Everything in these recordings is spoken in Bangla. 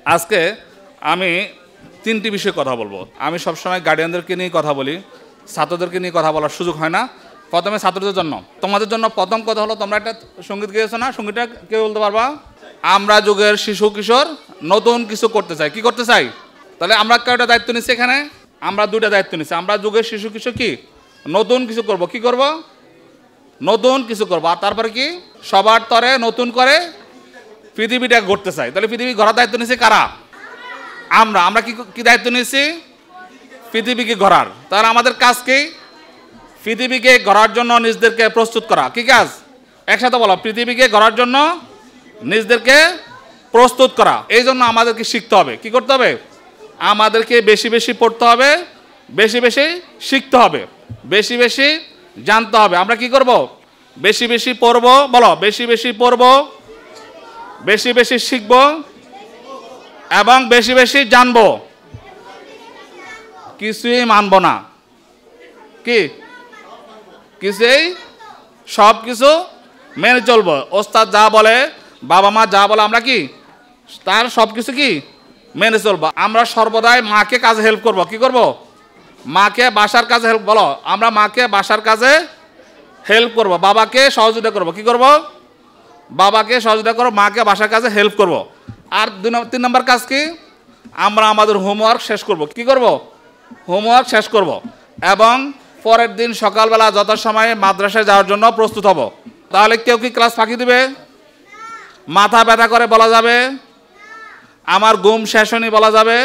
আজকে আমি তিনটি বিষয়ে কথা বলবো। আমি সবসময় গার্ডিয়ানদেরকে নিয়ে কথা বলি, ছাত্রদেরকে নিয়ে কথা বলার সুযোগ হয় না। প্রথমে ছাত্রদের জন্য, তোমাদের জন্য প্রথম কথা হলো, তোমরা একটা সঙ্গীত গেয়েছো না? সঙ্গীতটা কেউ বলতে পারবা? আমরা যুগের শিশু কিশোর নতুন কিছু করতে চাই। কি করতে চাই? তাহলে আমরা কয়টা দায়িত্ব নিচ্ছি এখানে? আমরা দুইটা দায়িত্ব নিচ্ছি। আমরা যুগের শিশু কিশোর কি নতুন কিছু করব। কি করব? নতুন কিছু করবো। আর তারপরে কি? সবার তরে নতুন করে পৃথিবীটা গড়তে চাই। তাহলে পৃথিবী গড়ার দায়িত্ব নিয়েছি কারা? আমরা। আমরা কি দায়িত্ব নিয়েছি? পৃথিবীকে গড়ার। তাহলে আমাদের কাজ কি? পৃথিবীকে গড়ার জন্য নিজেদেরকে প্রস্তুত করা। কি কাজ? একসাথে বলো, পৃথিবীকে গড়ার জন্য নিজেদেরকে প্রস্তুত করা। এই জন্য আমাদেরকে শিখতে হবে। কি করতে হবে? আমাদেরকে বেশি বেশি পড়তে হবে, বেশি বেশি শিখতে হবে, বেশি বেশি জানতে হবে। আমরা কি করব? বেশি বেশি পড়ব। বলো, বেশি বেশি পড়ব, বেশি বেশি শিখব এবং বেশি বেশি জানব। কিছুই মানব না। কি? কিছুই, সব কিছু মেনে চলবো। ওস্তাদ যা বলে, বাবা মা যা বলে, আমরা কি তার সব কিছু কি মেনে চলবো। আমরা সর্বদাই মাকে কাজে হেল্প করব। কি করব? মাকে বাসার কাজে হেল্প। বলো, আমরা মাকে বাসার কাজে হেল্প করব, বাবাকে সহযোগিতা করব। কি করব? বাবাকে সহযোগিতা করব, মাকে বাসার কাজে হেল্প করব। আর 3 নম্বর কাজ কি? আমরা আমাদের হোমওয়ার্ক শেষ করব। কি করব? হোমওয়ার্ক শেষ করব এবং পরের দিন সকালবেলা যথাসময়ে মাদ্রাসায় যাওয়ার জন্য প্রস্তুত হব। তাহলে কেউ কি ক্লাস ফাঁকি দিবে? মাথা ব্যথা করে বলা যাবে, আমার ঘুম শেষ হয়নি বলা যাবে,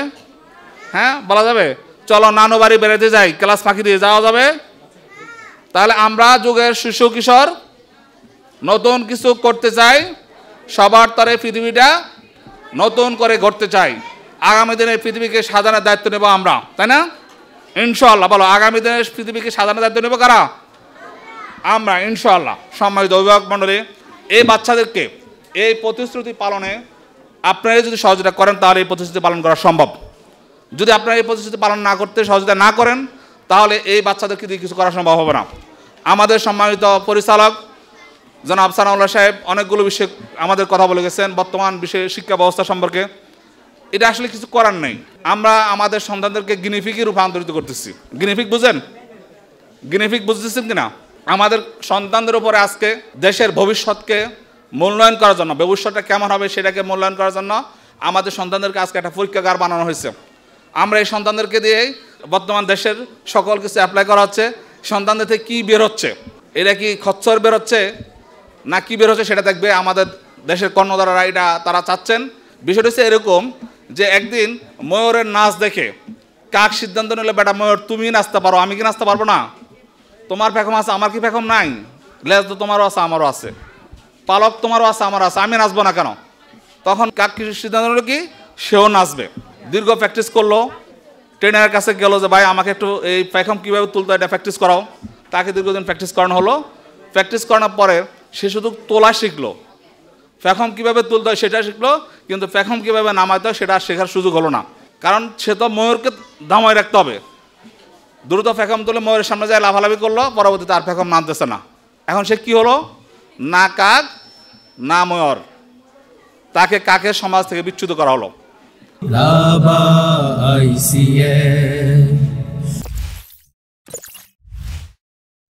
হ্যাঁ বলা যাবে, চলো নানু বাড়ি বেড়াতে যাই, ক্লাস ফাঁকি দিয়ে যাওয়া যাবে। তাহলে আমরা যুগের শিশু কিশোর নতুন কিছু করতে চাই, সবার তরে পৃথিবীটা নতুন করে গড়তে চাই। আগামী দিনে পৃথিবীকে সাজানোর দায়িত্ব নেব আমরা, তাই না? ইনশাআল্লাহ। বলো, আগামী দিনে পৃথিবীকে সাজানোর দায়িত্ব নেব কারা? আমরা, ইনশাআল্লাহ। সম্মানিত অভিভাবক মণ্ডলী, এই বাচ্চাদেরকে এই প্রতিশ্রুতি পালনে আপনারা যদি সহযোগিতা করেন তাহলে এই প্রতিশ্রুতি পালন করা সম্ভব। যদি আপনারা এই প্রতিশ্রুতি পালন না করতে সহযোগিতা না করেন তাহলে এই বাচ্চাদেরকে দিয়ে কিছু করা সম্ভব হবে না। আমাদের সম্মানিত পরিচালক জনাব সানাউল্লাহ সাহেব অনেকগুলো বিষয়ে আমাদের কথা বলে গেছেন বর্তমান বিষয়ে শিক্ষা ব্যবস্থা সম্পর্কে। এটা আসলে কিছু করার নেই। আমরা আমাদের সন্তানদেরকে গিনিফিকে রূপান্তরিত করতেছি। গিনিফিক বুঝেন? গিনিফিক বুঝতেছেন কিনা? আমাদের সন্তানদের উপরে আজকে দেশের ভবিষ্যৎকে মূল্যায়ন করার জন্য, ভবিষ্যৎটা কেমন হবে সেটাকে মূল্যায়ন করার জন্য আমাদের সন্তানদেরকে আজকে একটা পরীক্ষাগার বানানো হয়েছে। আমরা এই সন্তানদেরকে দিয়ে বর্তমান দেশের সকল কিছু অ্যাপ্লাই করা হচ্ছে। সন্তানদের থেকে কী বের হচ্ছে, এটা কি খচ্চর বের হচ্ছে না কি বের হচ্ছে সেটা দেখবে আমাদের দেশের কর্ণধাররা। এটা তারা চাচ্ছেন। বিষয়টা হচ্ছে এরকম যে একদিন ময়ূরের নাচ দেখে কাক সিদ্ধান্ত নিলে, বেটা ময়ূর তুমি নাচতে পারো, আমি কি নাচতে পারবো না? তোমার পেখম আছে, আমার কি পেখম নাই? লেজ তো তোমারও আছে, আমারও আছে, পালক তোমারও আছে, আমারও আছে, আমি নাচবো না কেন? তখন কাক কি সিদ্ধান্ত নিল কি সেও নাচবে। দীর্ঘ প্র্যাকটিস করলো, ট্রেনারের কাছে গেল যে ভাই আমাকে একটু এই পেখম কীভাবে তুলতো এটা প্র্যাকটিস করাও। তাকে দীর্ঘদিন প্র্যাকটিস করানো হলো। প্র্যাকটিস করানোর পরে সে শুধু তোলা শিখলো, পেখম কীভাবে তুলতে হয় সেটা শিখলো, কিন্তু পেখম কীভাবে নামাইতে হয় সেটা শেখার সুযোগ হলো না। কারণ সে তো ময়ূরকে দামায় রাখতে হবে। দ্রুত পেখম তুলে ময়ূরের সামনে যায় লাফালাফি করলো, পরবর্তীতে আর পেখম নামতেছে না। এখন সে কি হলো? না কাক না ময়ূর, তাকে কাকের সমাজ থেকে বিচ্যুত করা হলো।